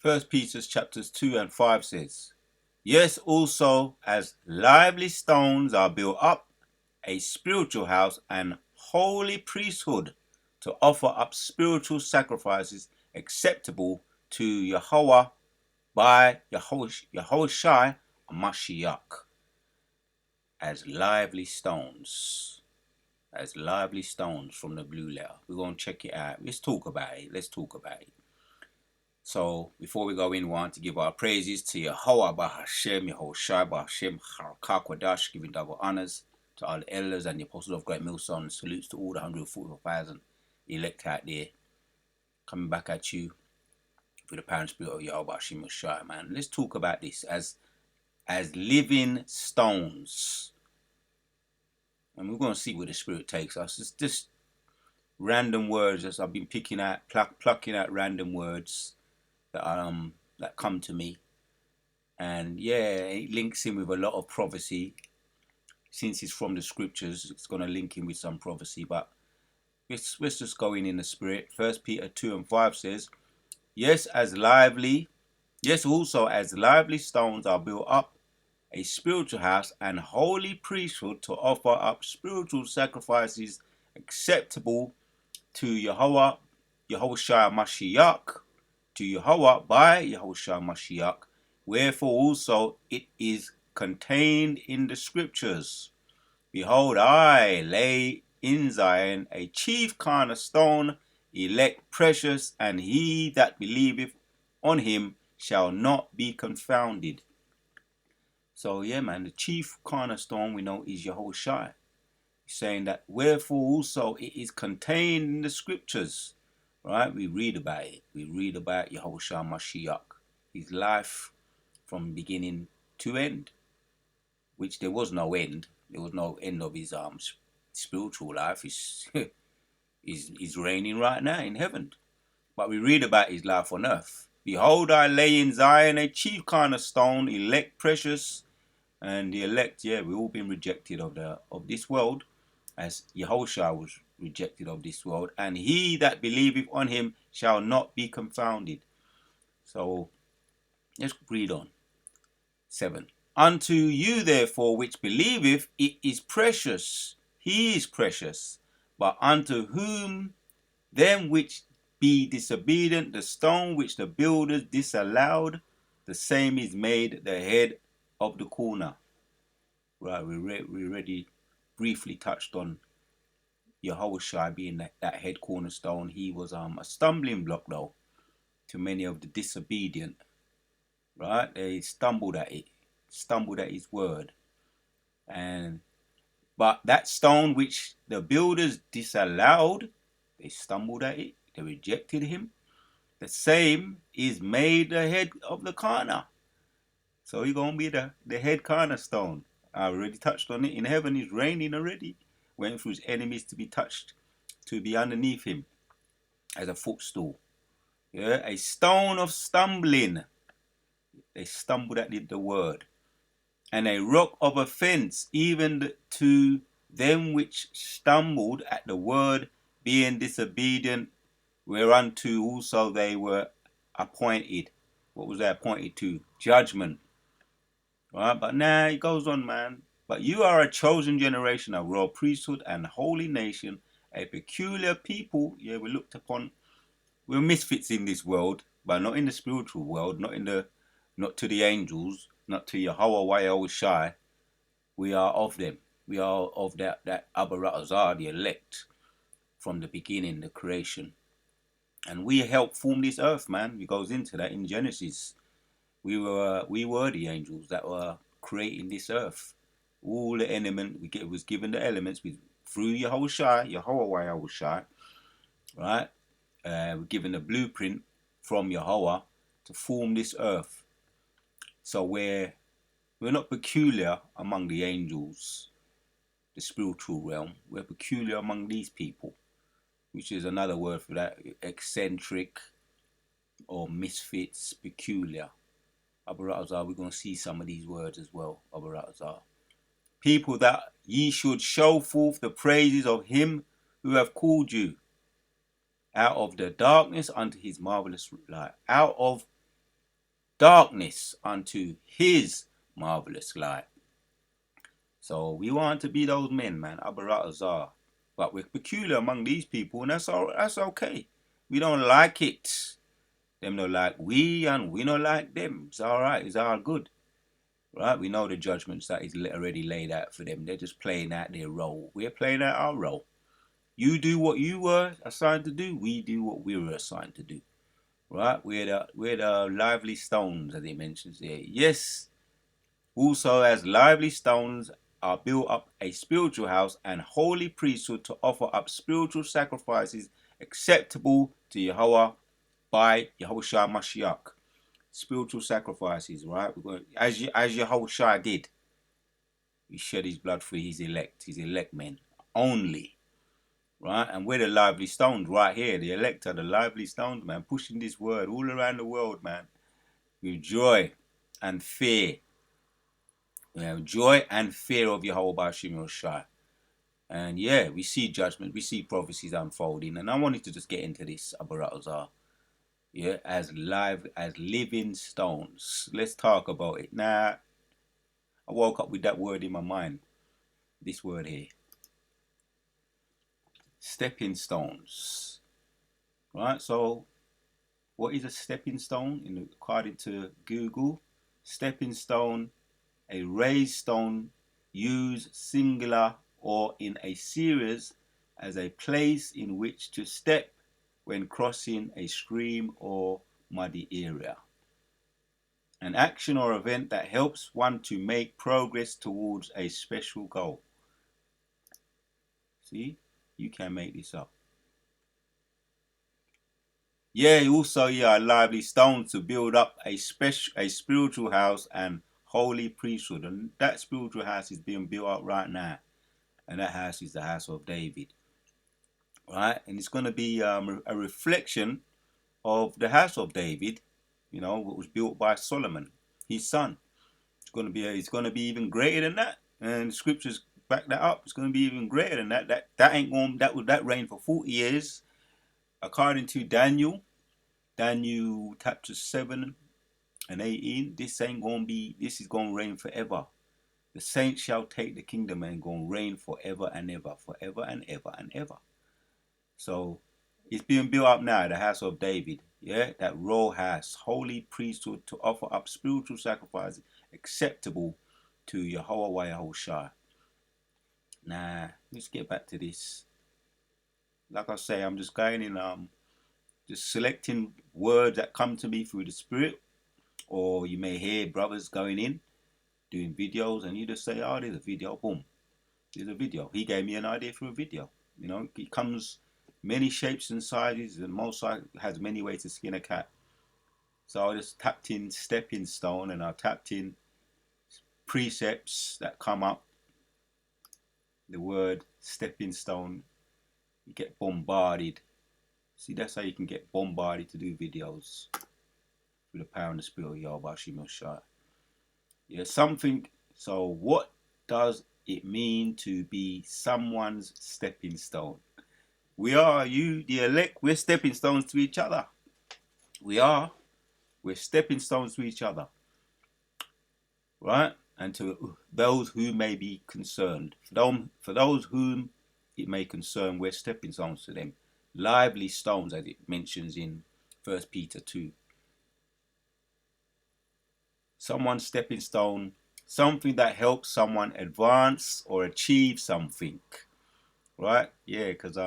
First Peter chapters 2 and 5 says, Yes, also as lively stones are built up a spiritual house and holy priesthood to offer up spiritual sacrifices acceptable to Yahweh by Yahushai Mashiach, as lively stones. As lively stones from the blue letter. We're going to check it out. Let's talk about it. So, before we go in, we want to give our praises to Yahweh Bahashem, Yahushai Bahashem, Harakakwadash, giving double honors to all the elders and the apostles of Great Millstone. Salutes to all the 144,000 elect out there. Coming back at you for the power and spirit of Yahweh Bahashem Yahushai, man. Let's talk about this as living stones. And we're going to see where the spirit takes us. It's just random words as I've been picking out, plucking out random words that come to me, and it links in with a lot of prophecy. Since it's from the scriptures, it's going to link in with some prophecy. But let's just go in the spirit. First Peter 2 and 5 says, Yes, also as lively stones are built up a spiritual house and holy priesthood to offer up spiritual sacrifices acceptable to Yahushua Mashiach, to Yahweh by Yahushua Mashiach, wherefore also it is contained in the scriptures. Behold, I lay in Zion a chief cornerstone, elect precious, and he that believeth on him shall not be confounded. So man, the chief cornerstone we know is Yahushua. He's saying that wherefore also it is contained in the scriptures. Right, we read about it. We read about Yahushua Mashiach, his life from beginning to end, which there was no end. There was no end of his spiritual life. He's reigning right now in heaven. But we read about his life on earth. Behold, I lay in Zion a chief cornerstone, elect precious, and the elect, we've all been rejected of this world, as Yahushua was rejected of this world, and he that believeth on him shall not be confounded. So let's read on. 7. Unto you therefore which believeth it is precious, he is precious, but unto whom them which be disobedient, the stone which the builders disallowed, the same is made the head of the corner. Right, we already briefly touched on Yahushua being that head cornerstone. He was a stumbling block though to many of the disobedient. Right, they stumbled at his word, but that stone which the builders disallowed, they stumbled at it, they rejected him. The same is made the head of the corner. So he's gonna be the head cornerstone. I already touched on it. In heaven, he's reigning already. Waiting for his enemies to be touched, to be underneath him as a footstool. A stone of stumbling. They stumbled at the word. And a rock of offense, even to them which stumbled at the word, being disobedient, whereunto also they were appointed. What was they appointed to? Judgment. Right? But now it goes on, man. But you are a chosen generation, a royal priesthood, and holy nation, a peculiar people. We're looked upon. We're misfits in this world, but not in the spiritual world, not to the angels, not to Yahweh Yahushai. We are of them. We are of that Abarazah, the elect, from the beginning, the creation. And we helped form this earth, man. It goes into that in Genesis. We were the angels that were creating this earth. All the element was given the elements through Yahushai, Yahweh Yahushai, right? We're given a blueprint from Yahweh to form this earth. So we're not peculiar among the angels, the spiritual realm. We're peculiar among these people, which is another word for that, eccentric or misfits, peculiar. Abarazah, we're going to see some of these words as well. Abarazah. People that ye should show forth the praises of him who have called you out of the darkness unto his marvelous light. Out of darkness unto his marvelous light. So we want to be those men, man. Abaratazar. But we're peculiar among these people, and that's all. That's okay. We don't like it. Them don't like we, and we don't like them. It's all right. It's all good, right? We know the judgments that is already laid out for them. They're just playing out their role. We're playing out our role. You do what you were assigned to do. We do what we were assigned to do, right? We're the lively stones, as he mentions here. Yes. Also, as lively stones are built up a spiritual house and holy priesthood to offer up spiritual sacrifices acceptable to Yahweh by Yahushua Mashiach. Spiritual sacrifices, right? As Yahushua did. He shed his blood for his elect men only. Right? And we're the lively stones right here. The elect are the lively stones, man, pushing this word all around the world, man. With joy and fear. We have joy and fear of Yahweh Hashem Shai. And yeah, we see judgment, we see prophecies unfolding. And I wanted to just get into this, Abaratazar. Yeah, as living stones. Let's talk about it. Now, I woke up with that word in my mind. This word here. Stepping stones. Right, so what is a stepping stone? According to Google, stepping stone, a raised stone used singular or in a series as a place in which to step when crossing a stream or muddy area. An action or event that helps one to make progress towards a special goal. See, you can make this up. Yeah, also, a lively stone to build up a spiritual house and holy priesthood. And that spiritual house is being built up right now. And that house is the house of David. Right? And it's going to be a reflection of the house of David, what was built by Solomon, his son. It's going to be even greater than that. And the scriptures back that up. It's going to be even greater than that. That reigned for 40 years. According to Daniel chapter 7 and 18, this is going to reign forever. The saints shall take the kingdom and going to reign forever and ever, forever and ever and ever. So it's being built up now, the house of David. Yeah, that royal house, holy priesthood to offer up spiritual sacrifices acceptable to Yahweh Yahushua. Now, let's get back to this. Like I say, I'm just going in, just selecting words that come to me through the Spirit. Or you may hear brothers going in, doing videos, and you just say, oh, there's a video, boom. There's a video. He gave me an idea for a video. It comes many shapes and sizes, and most has many ways to skin a cat. So I just tapped in stepping stone, and I tapped in precepts that come up. The word stepping stone, you get bombarded. See, that's how you can get bombarded to do videos through the power and the spirit of Yahweh Shai. Yeah, something. So what does it mean to be someone's stepping stone? We are, you, the elect, we're stepping stones to each other. We're stepping stones to each other. Right? And to those who may be concerned. For those whom it may concern, we're stepping stones to them. Lively stones, as it mentions in 1 Peter 2. Someone's stepping stone, something that helps someone advance or achieve something. Right? Yeah, because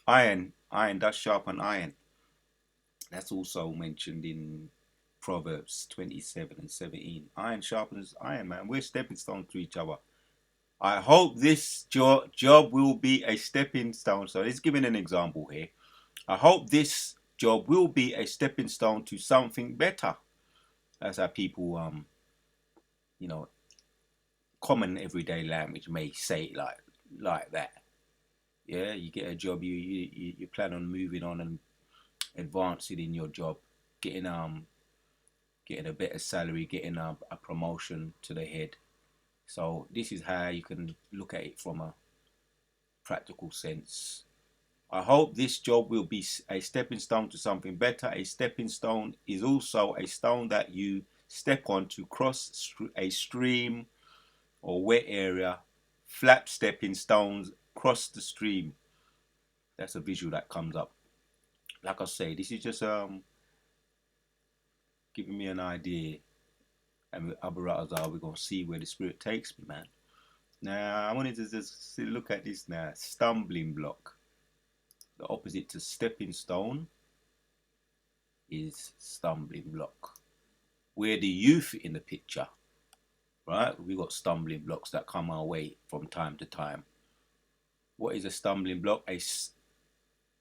iron does sharpen iron. That's also mentioned in Proverbs 27 and 17. Iron sharpens iron, man. We're stepping stones to each other. I hope this job will be a stepping stone. So let's give an example here. I hope this job will be a stepping stone to something better. That's how people, common everyday language may say it like that. Yeah, you get a job, you plan on moving on and advancing in your job, getting a better salary, getting a promotion to the head. So this is how you can look at it from a practical sense. I hope this job will be a stepping stone to something better. A stepping stone is also a stone that you step on to cross a stream or wet area. Flap stepping stones cross the stream. That's a visual that comes up. Like I say, this is just giving me an idea. And with Abu Razar, we're going to see where the Spirit takes me, man. Now, I wanted to just look at this now. Stumbling block. The opposite to stepping stone is stumbling block. We're the youth in the picture, right? We got stumbling blocks that come our way from time to time. What is a stumbling block?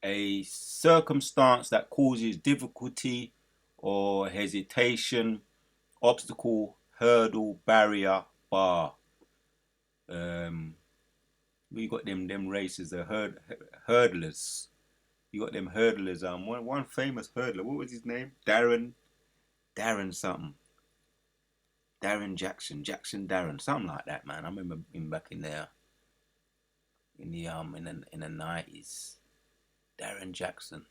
A circumstance that causes difficulty or hesitation, obstacle, hurdle, barrier, bar. We got them races, the hurdlers. You got them hurdlers. One famous hurdler. What was his name? Darren something. Darren Jackson, Darren, something like that, man. I remember him back in there, in the 90s. Darren Jackson.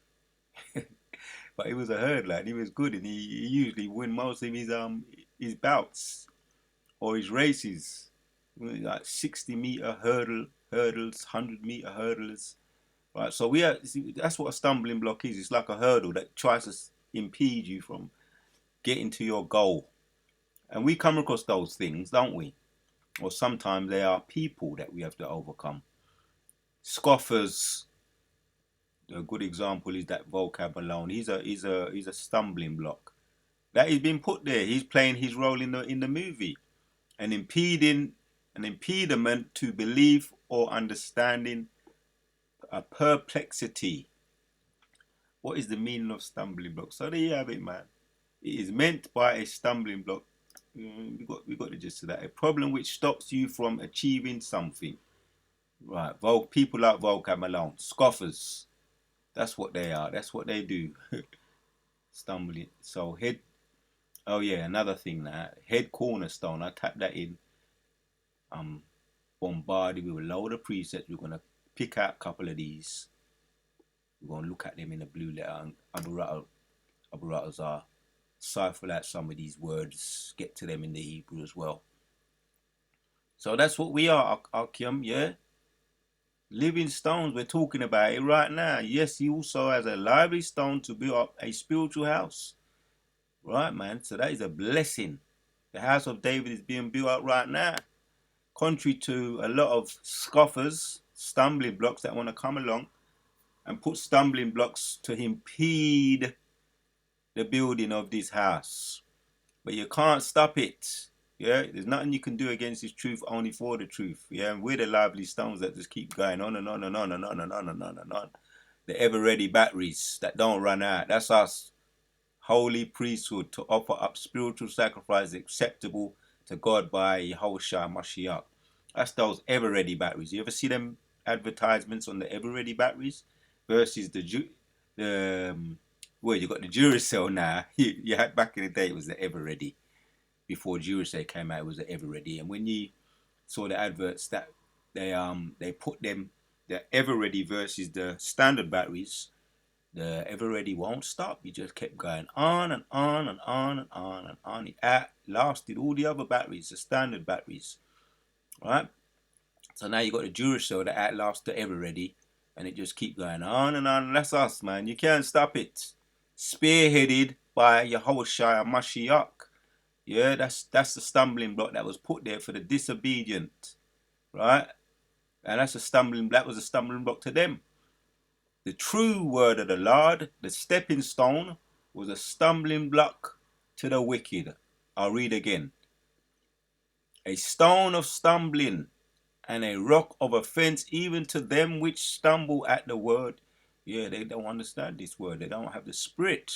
But he was a hurdler and he was good, and he usually win most of his bouts or his races. Like 60-meter hurdles, 100-meter hurdles. Right, so that's what a stumbling block is. It's like a hurdle that tries to impede you from getting to your goal. And we come across those things, don't we? Or sometimes they are people that we have to overcome. Scoffers. A good example is that vocab alone. He's a stumbling block. That he's been put there. He's playing his role in the movie. An impediment to belief or understanding, a perplexity. What is the meaning of stumbling block? So there you have it, man. It is meant by a stumbling block. We got the gist of that. A problem which stops you from achieving something. Right. People like vocab alone. Scoffers. That's what they are. That's what they do. Stumbling. So head. Oh yeah, another thing now. Head cornerstone. I tap that in. Bombarded with a load of presets. We're gonna pick out a couple of these. We're gonna look at them in the blue letter. And Abu Ratazar cipher out some of these words. Get to them in the Hebrew as well. So that's what we are, Akim. Yeah. Living stones, we're talking about it right now. Yes, he also has a lively stone to build up a spiritual house. Right, man. So that is a blessing. The house of David is being built up right now. Contrary to a lot of scoffers, stumbling blocks that want to come along and put stumbling blocks to impede the building of this house. But you can't stop it. Yeah, there's nothing you can do against this truth, only for the truth. Yeah, and we're the lively stones that just keep going on and on and on and on and on and on and on. The ever-ready batteries that don't run out. That's us. Holy priesthood to offer up spiritual sacrifice acceptable to God by Yahushua Mashiach. That's those ever-ready batteries. You ever see them advertisements on the ever-ready batteries versus you got the Duracell now. You had back in the day, it was the ever-ready. Before Duracell came out, it was the ever-ready. And when you saw the adverts that they put them, the ever-ready versus the standard batteries, the ever-ready won't stop. You just kept going on and on and on and on and on. It outlasted all the other batteries, the standard batteries, right? So now you got the Duracell that outlasts the ever-ready, and it just keep going on and on. And that's us, man. You can't stop it. Spearheaded by Yahushua Mashiach. Yeah, that's the stumbling block that was put there for the disobedient, right? And that was a stumbling block to them. The true word of the Lord, the stepping stone, was a stumbling block to the wicked. I'll read again. A stone of stumbling and a rock of offense even to them which stumble at the word. Yeah, they don't understand this word. They don't have the spirit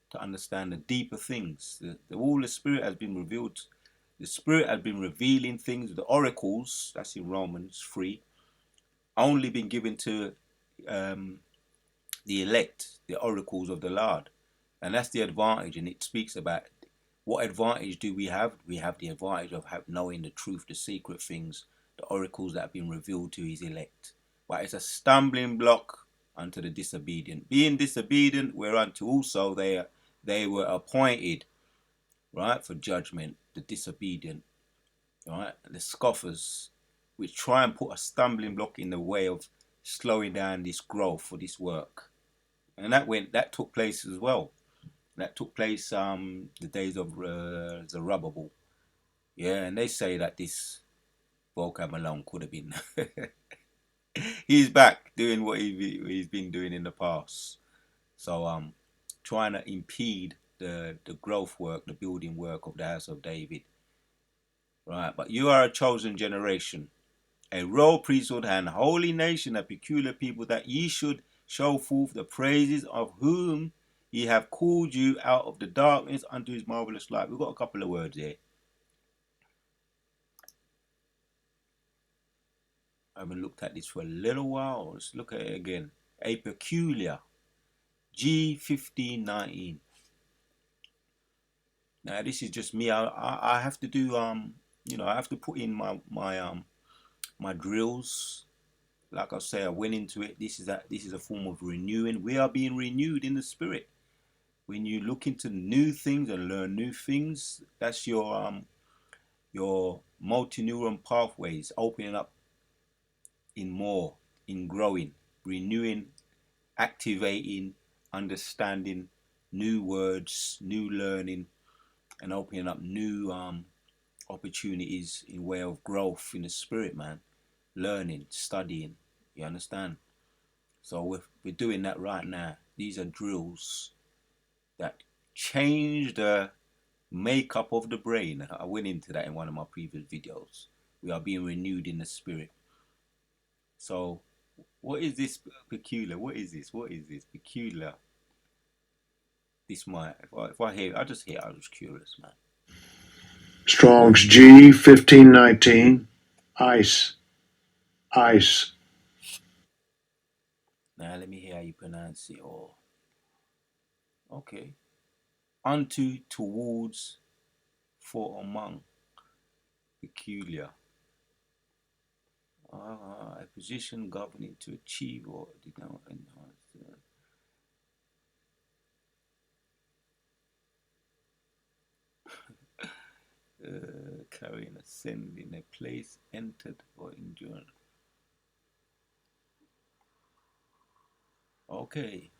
to understand the deeper things. All the Spirit has been revealed. The Spirit has been revealing things. The oracles, that's in Romans 3, only been given to the elect, the oracles of the Lord. And that's the advantage. And it speaks about what advantage do we have? We have the advantage of knowing the truth, the secret things, the oracles that have been revealed to his elect. But it's a stumbling block unto the disobedient. Being disobedient, whereunto also they were appointed, right, for judgment, the disobedient, right, the scoffers, which try and put a stumbling block in the way of slowing down this growth for this work. And that took place as well. That took place the days of Zerubbabel. Yeah, and they say that this Volkan Malone could have been. He's back doing what he's been doing in the past. So trying to impede the growth work, the building work of the house of David. Right, but you are a chosen generation, a royal priesthood and holy nation, a peculiar people, that ye should show forth the praises of whom he have called you out of the darkness unto his marvelous light. We've got a couple of words here. I haven't looked at this for a little while. Let's look at it again. A peculiar. G1519. Now this is just me. I have to do I have to put in my drills. Like I say, I went into it. This is a form of renewing. We are being renewed in the spirit. When you look into new things and learn new things, that's your multi-neuron pathways opening up in growing, renewing, activating, understanding new words, new learning, and opening up new opportunities in way of growth in the spirit, man. Learning, studying, you understand? So we're doing that right now. These are drills that change the makeup of the brain. I went into that in one of my previous videos. We are being renewed in the spirit. So what is this peculiar? What is this peculiar? This might, if I hear it, I just hear it, I was curious, man. Strong's G1519. Ice. Ice. Now let me hear how you pronounce it. Okay. Unto, towards, for, among. Peculiar. A position governing to achieve or enhance. Carrying, ascending, a place entered or endured. Okay.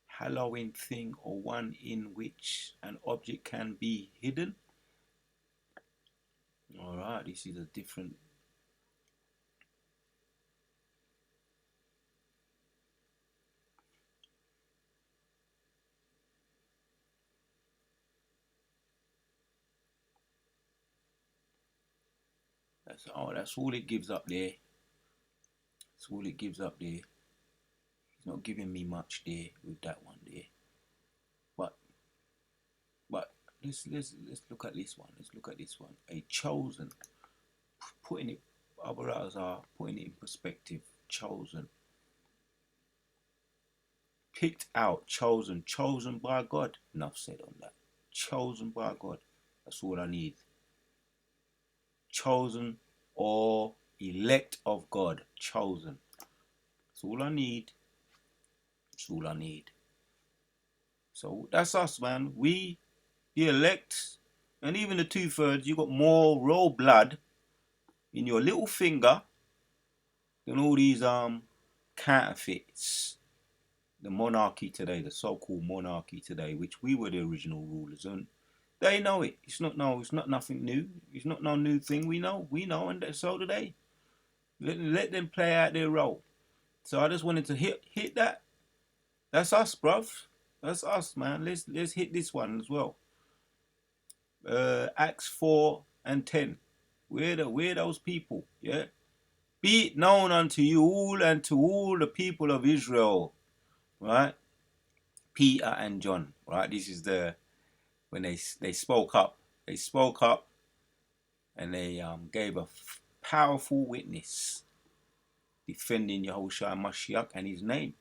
Hallowing thing, or one in which an object can be hidden. All right, this is a different. That's all it gives up there. That's all it gives up there. It's not giving me much there with that one there. But let's look at this one. Let's look at this one. A chosen. Putting it, our brothers are putting it in perspective. Chosen. Picked out, chosen by God. Enough said on that. Chosen by God. That's all I need. Chosen or elect of God. Chosen. That's all I need. That's all I need. So that's us, man. We, the elect, and even the 2/3, you got more royal blood in your little finger than all these counterfeits. The monarchy today, the so-called monarchy today, which we were the original rulers, and they know it. It's not nothing new. It's not no new thing. We know, and so do they. Let them play out their role. So I just wanted to hit that. That's us, bruv. That's us, man. Let's hit this one as well. Acts 4:10. We're those people, yeah. Be it known unto you all and to all the people of Israel, right? Peter and John, right? This is when they spoke up. They spoke up and they gave a powerful witness defending Yahushua Mashiach and his name.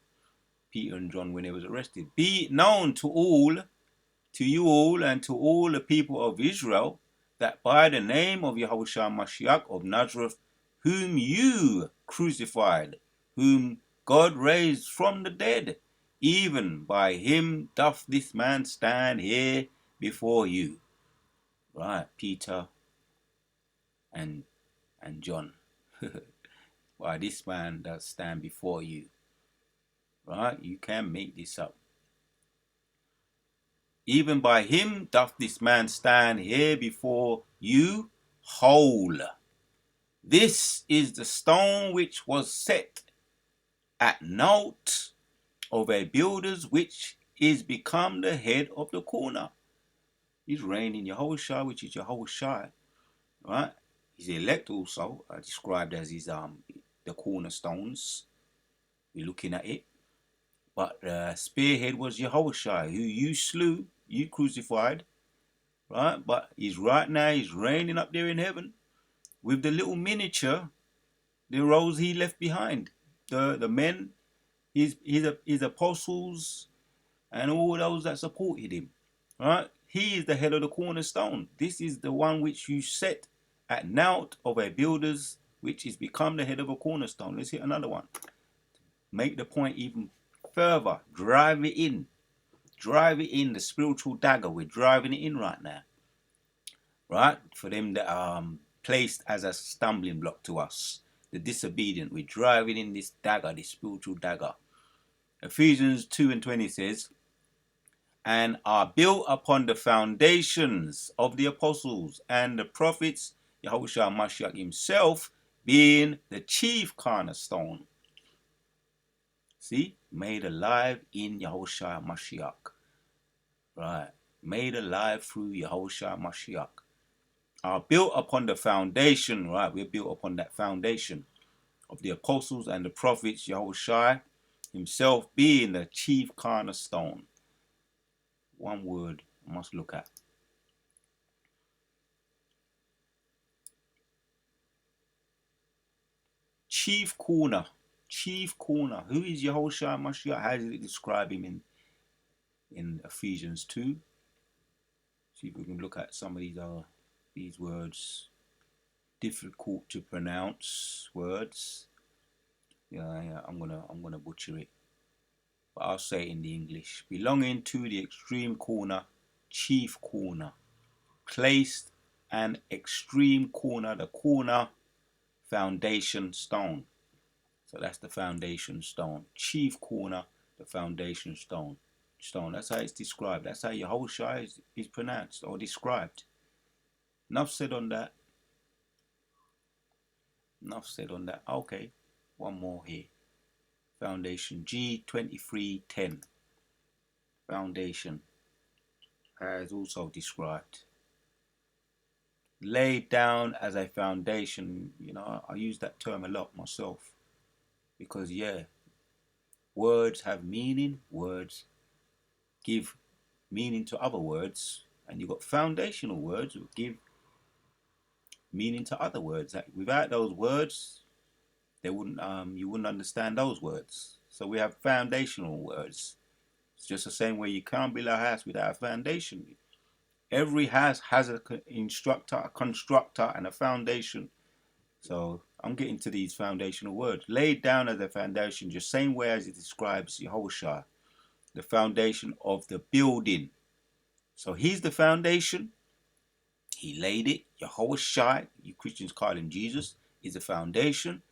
Peter and John, when they was arrested. Be it known to you all and to all the people of Israel, that by the name of Yahushua Mashiach of Nazareth, whom you crucified, whom God raised from the dead. Even by him doth this man stand here before you. Right, Peter and John. Why this man does stand before you. Right, you can't make this up. Even by him doth this man stand here before you whole. This is the stone which was set at naught of a builders, which is become the head of the corner. He's reigning Yahushua, which is Yahushua, right? His elect also are described as his the cornerstones. We're looking at it, but the spearhead was Yahushua, who you slew, you crucified, right? But he's right now, he's reigning up there in heaven with the little miniature, the rows he left behind, the men, his apostles, and all those that supported him. Right? He is the head of the cornerstone. This is the one which you set at naught of a builders, which is become the head of a cornerstone. Let's hit another one. Make the point even further. Drive it in. Drive it in. The spiritual dagger. We're driving it in right now. Right? For them that are placed as a stumbling block to us. The disobedient. We're driving in this dagger, this spiritual dagger. Ephesians 2:20 says, and are built upon the foundations of the apostles and the prophets, Yahushua Mashiach himself being the chief cornerstone. See, made alive in Yahushua Mashiach. Right, made alive through Yahushua Mashiach. Are built upon the foundation, right, we're built upon that foundation of the apostles and the prophets, Yahushua himself being the chief cornerstone. One word I must look at. Chief corner. Chief corner. Who is Yahushua Mashiach? How does it describe him in Ephesians 2? See if we can look at some of these words. Difficult to pronounce words. Yeah, I'm gonna butcher it. But I'll say it in the English. Belonging to the extreme corner, chief corner. Placed an extreme corner, the corner foundation stone. So that's the foundation stone. Chief corner, the foundation stone. That's how it's described. That's how Yahushua is pronounced or described. Enough said on that. Enough said on that. Okay, one more here. Foundation G2310. Foundation as also described. Laid down as a foundation. You know, I use that term a lot myself. Because yeah, words have meaning. Words give meaning to other words. And you've got foundational words that give meaning to other words. Without those words, they wouldn't you wouldn't understand those words. So we have foundational words. It's just the same way you can't build a house without a foundation. Every house has an instructor, a constructor, and a foundation. So I'm getting to these foundational words. Laid down as a foundation, just same way as it describes Yahushua, the foundation of the building. So he's the foundation. He laid it. Yahushua, you Christians call him Jesus, is the foundation.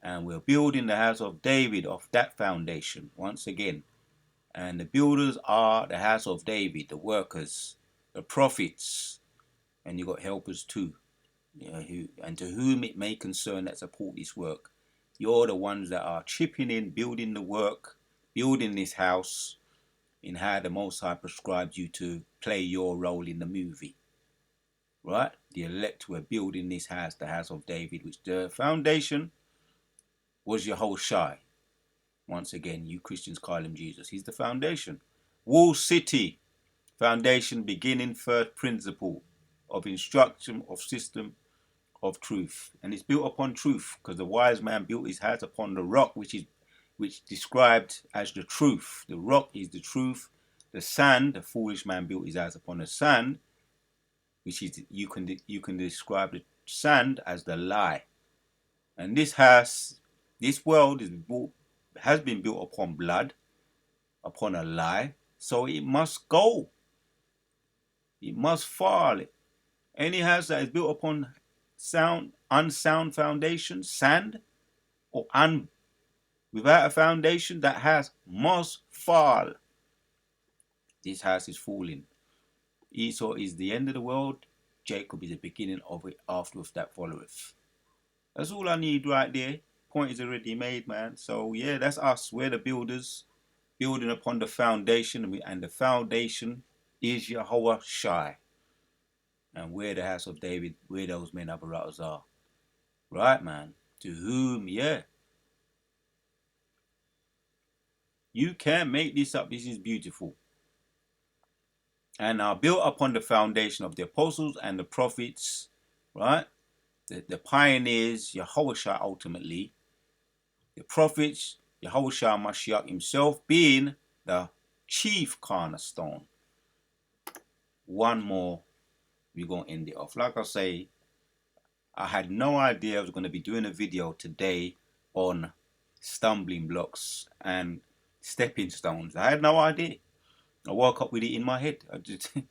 And we're building the house of David off that foundation once again. And the builders are the house of David, the workers, the prophets, and you got helpers too. You know, and to whom it may concern that support this work. You're the ones that are chipping in, building the work, building this house in how the Most High prescribed you to play your role in the movie. Right? The elect were building this house, the house of David, which the foundation was Yahushua. Once again, you Christians call him Jesus. He's the foundation. Wall City, foundation, beginning, first principle of instruction, of system, of truth. And it's built upon truth, because the wise man built his house upon the rock, which described as the truth. The rock is the truth. The sand, the foolish man built his house upon the sand, which is you can describe the sand as the lie. And this world has been built upon blood, upon a lie. So it must go. It must fall. Any house that is built upon unsound foundation, sand, or without a foundation, that house must fall. This house is falling. Esau is the end of the world. Jacob is the beginning of it afterwards that followeth. That's all I need right there. Point is already made, man. So yeah, that's us. We're the builders, building upon the foundation, and the foundation is Yahweh Shai. And we're the house of David, where those men apparatus are. Right, man. To whom, yeah. You can't make this up. This is beautiful. And are built upon the foundation of the apostles and the prophets, right? The pioneers, Yahushua ultimately. The prophets, Yahushua Mashiach himself being the chief cornerstone. One more, we're going to end it off. Like I say, I had no idea I was going to be doing a video today on stumbling blocks and stepping stones. I had no idea. I woke up with it in my head. I didn't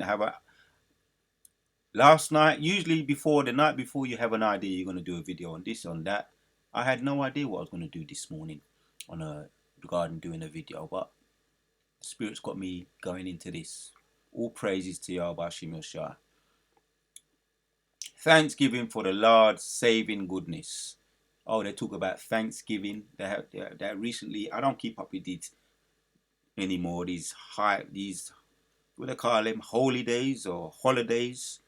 have a, last night, usually the night before you have an idea you're going to do a video on this, on that. I had no idea what I was going to do this morning regarding doing a video, but the Spirit's got me going into this. All praises to Yahweh Shem Yoshai. Thanksgiving for the Lord's saving goodness. Oh, they talk about Thanksgiving. That recently, I don't keep up with it anymore. These what they call them, holy days or holidays.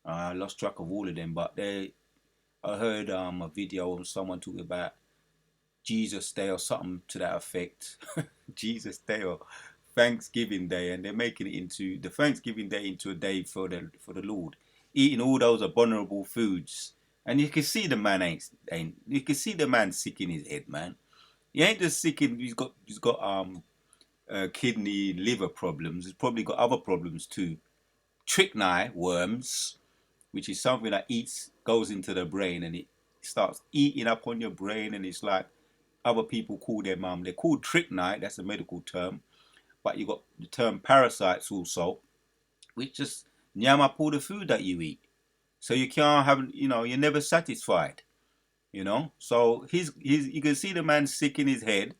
I lost track of all of them, but I heard a video of someone talking about Jesus Day or something to that effect. Jesus Day or Thanksgiving Day, and they're making it into the Thanksgiving Day into a day for the Lord, eating all those abominable foods. And you can see the man you can see the man sick in his head, man. He ain't just sick in, he's got kidney, liver problems. He's probably got other problems too. Strychnine worms, which is something that goes into the brain, and it starts eating up on your brain, and it's like other people call them they're called strychnine, that's a medical term, but you got the term parasites also, which just yam up all the food that you eat. So you can't have, you're never satisfied, So you can see the man sick in his head,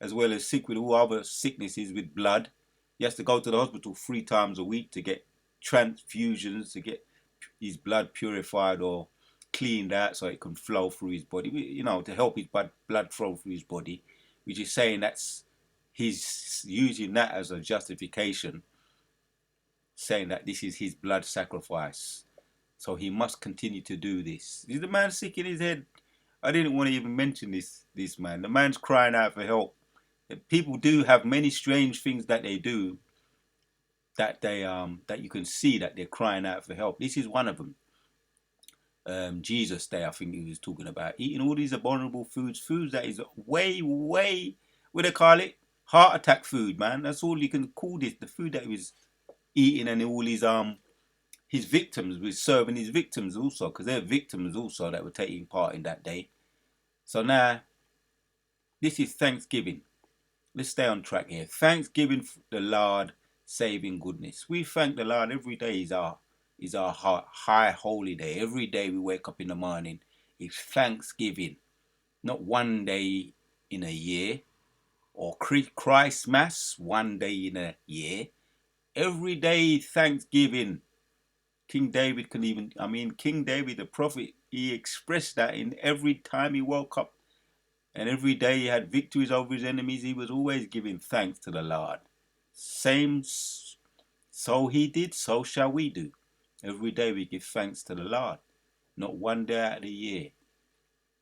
as well as sick with all other sicknesses with blood. He has to go to the hospital 3 times a week to get transfusions, to get his blood purified or cleaned out so it can flow through his body, to help his blood flow through his body, which is saying he's using that as a justification, saying that this is his blood sacrifice. So he must continue to do this. Is the man sick in his head? I didn't want to even mention this man. The man's crying out for help. People do have many strange things that they do that you can see that they're crying out for help. This is one of them. Jesus Day, I think he was talking about, eating all these abominable foods that is way, what they call it, heart attack food, man. That's all you can call this, the food that he was eating, and all his victims, was serving his victims also, because they're victims also that were taking part in that day. So now, this is Thanksgiving. Let's stay on track here. Thanksgiving for the Lord saving goodness. We thank the Lord every day. Is our high holy day. Every day we wake up in the morning, it's Thanksgiving. Not one day in a year, or Christmas one day in a year. Every day Thanksgiving. King David the prophet, he expressed that in every time he woke up. And every day he had victories over his enemies, he was always giving thanks to the Lord. So he did, so shall we do. Every day we give thanks to the Lord. Not one day out of the year.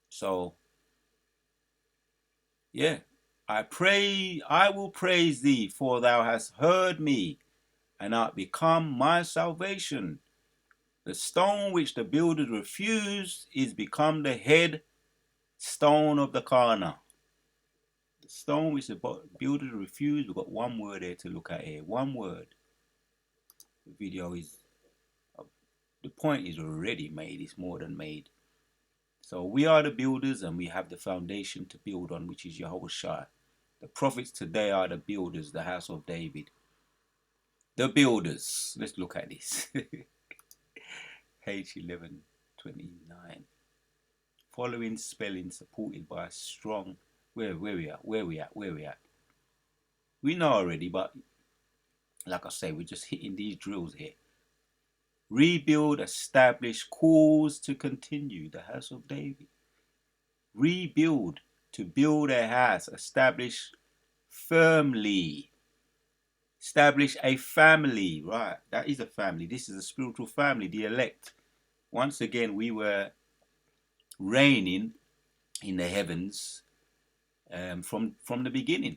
So, yeah. I will praise thee, for thou hast heard me, and art become my salvation. The stone which the builders refused is become the head stone of the corner. The stone which the builders refused, we've got one word here to look at here. One word. The video is The point is already made. It's more than made. So we are the builders, and we have the foundation to build on, which is Yahushua. The prophets today are the builders, the house of David. The builders. Let's look at this. Page 1129. Following spelling supported by a strong. Where we at? We know already, but like I say, we're just hitting these drills here. Rebuild, establish, cause to continue, the house of David. Rebuild, to build a house, establish firmly. Establish a family, right? That is a family. This is a spiritual family, the elect. Once again, we were reigning in the heavens from the beginning,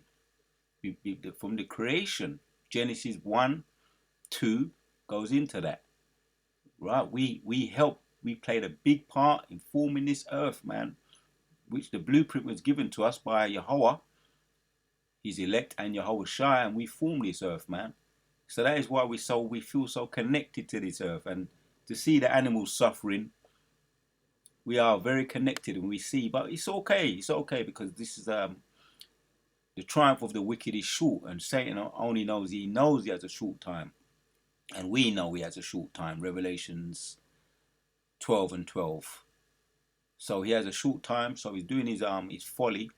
from the creation. Genesis 1, 2 goes into that, right? We helped, we played a big part in forming this earth, man, which the blueprint was given to us by Yahweh, his elect, and Yahushua, and we formed this earth, man. So that is why we feel so connected to this earth, and to see the animals suffering, we are very connected, and we see, but it's okay because this is the triumph of the wicked is short, and Satan only knows he has a short time, and we know he has a short time. Revelations 12 and 12. So he has a short time, so he's doing his folly,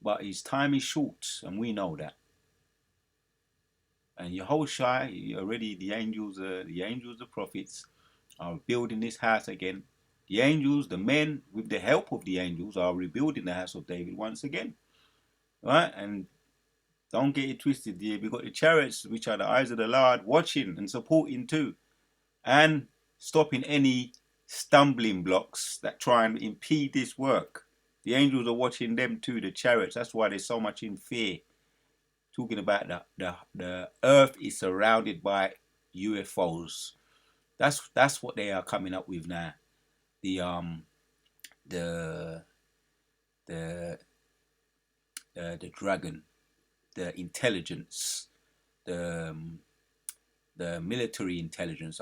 but his time is short, and we know that. And Yahushua, already the angels, the prophets, are building this house again. The angels, the men, with the help of the angels, are rebuilding the house of David once again. Right? And don't get it twisted, dear. We've got the chariots, which are the eyes of the Lord, watching and supporting too, and stopping any stumbling blocks that try and impede this work. The angels are watching them too, the chariots. That's why there's so much in fear. Talking about the earth is surrounded by UFOs. That's what they are coming up with now. The dragon, the intelligence, the military intelligence.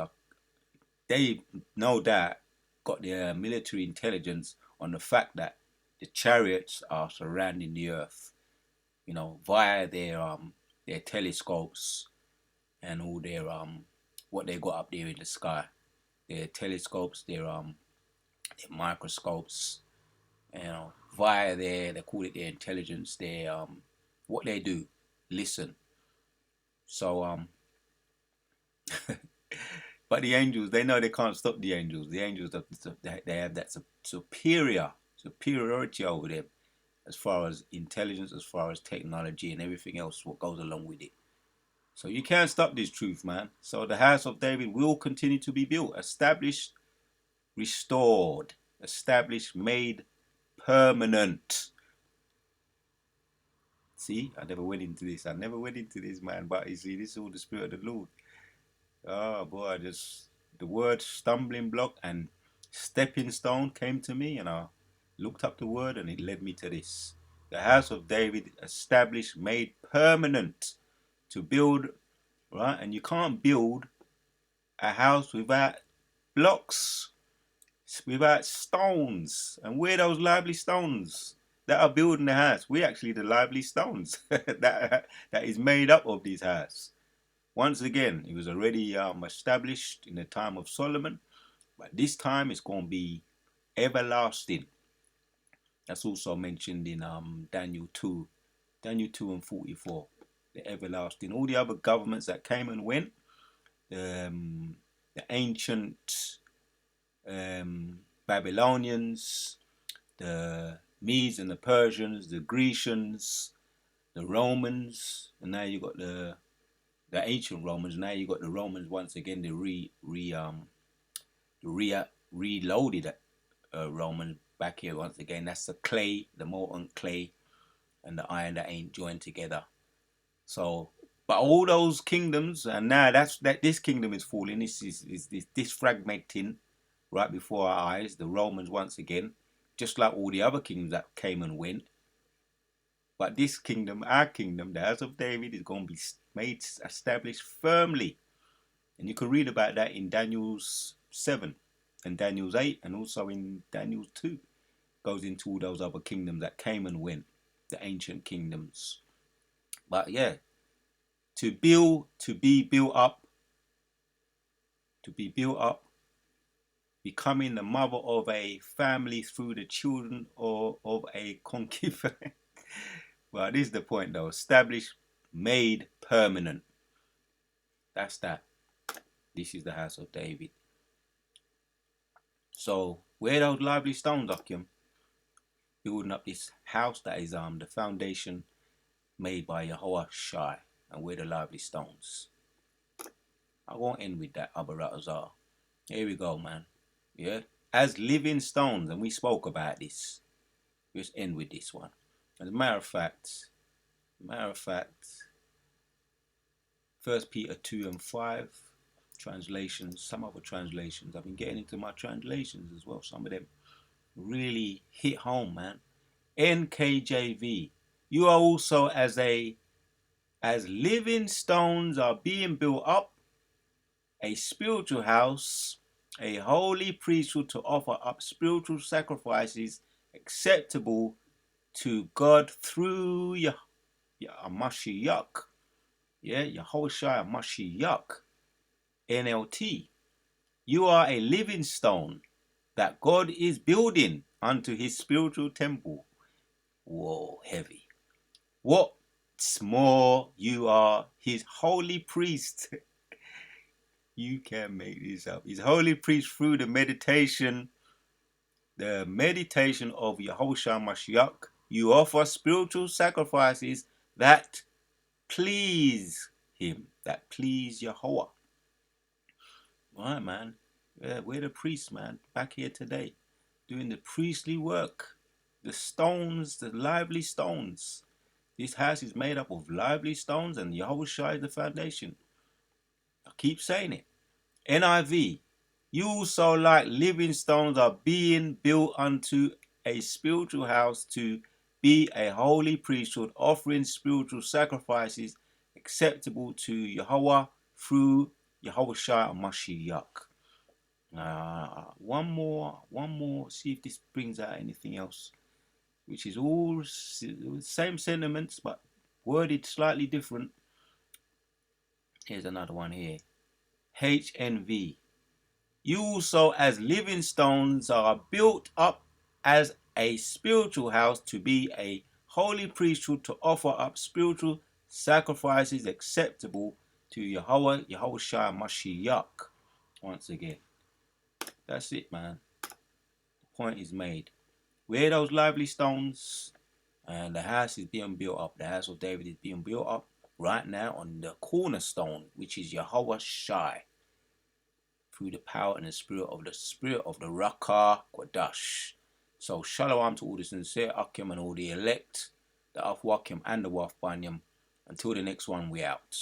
They no doubt got their military intelligence on the fact that the chariots are surrounding the earth, via their telescopes and all their what they got up there in the sky, their telescopes, their microscopes, via they call it their intelligence, their what they do, listen. So but the angels, they know they can't stop the angels. The angels, they have that superiority over them, as far as intelligence, as far as technology and everything else what goes along with it. So you can't stop this truth, man. So the house of David will continue to be built, established, restored, established, made permanent. See, I never went into this, man. But you see, this is all the Spirit of the Lord. Oh boy, just the word stumbling block and stepping stone came to me, and I looked up the word, and it led me to this. The house of David, established, made permanent, to build, right? And you can't build a house without blocks, without stones. And we're those lively stones that are building the house. We're actually the lively stones that is made up of these houses. Once again, it was already established in the time of Solomon, but this time it's going to be everlasting. That's also mentioned in Daniel 2 and 44, the everlasting. All the other governments that came and went, the ancient Babylonians, the Medes and the Persians, the Grecians, the Romans, and now you got the ancient Romans. Now you got the Romans once again. The reloaded Romans back here once again. That's the clay, the molten clay, and the iron that ain't joined together. So, but all those kingdoms, and now this kingdom is falling. This is fragmenting right before our eyes. The Romans once again, just like all the other kingdoms that came and went. But this kingdom, our kingdom, the house of David, is going to be established firmly. And you can read about that in Daniel's 7 and Daniel's 8, and also in Daniel's 2. Goes into all those other kingdoms that came and went, the ancient kingdoms. But yeah, to be built up, becoming the mother of a family through the children or of a concubine. Well, this is the point though. Established, made permanent. That's that. This is the house of David. So where those lively stones, Akim? Building up this house that is the foundation made by Yahweh Shai, and where the lively stones. I won't end with that, Abaratazar. Here we go, man. Yeah, as living stones, and we spoke about this. Let's end with this one. As a matter of fact, 1 Peter 2 and 5 translations, some other translations. I've been getting into my translations as well. Some of them really hit home, man. NKJV. You are also as living stones are being built up, a spiritual house, a holy priesthood to offer up spiritual sacrifices acceptable to God through Mashiach. Yeah, Yahushua Mashiach. NLT. You are a living stone that God is building unto his spiritual temple. Whoa, heavy. What's more, you are his holy priest. You can't make this up. His holy priest through the meditation of Yahushua Mashiach. You offer spiritual sacrifices that please him, that please Yahweh. All right, man. Yeah, we're the priests, man. Back here today, doing the priestly work. The stones, the lively stones. This house is made up of lively stones, and Yahushua is the foundation. I keep saying it. NIV. You also, like living stones, are being built unto a spiritual house to be a holy priesthood, offering spiritual sacrifices acceptable to Yahweh through Yahushua Mashiach. One more. See if this brings out anything else, which is all same sentiments but worded slightly different. Here's another one here. HNV. You also, as living stones, are built up as a spiritual house to be a holy priesthood to offer up spiritual sacrifices acceptable to Yahweh, Yahushua Mashiach. Once again, that's it, man. The point is made. Where those lively stones, and the house is being built up. The house of David is being built up right now on the cornerstone, which is Yahweh Shai, through the power and the spirit of the Rakah Kodash. So shalom to all the sincere Akim and all the elect, the Afwakim and the Wafbanyam. Until the next one, we out.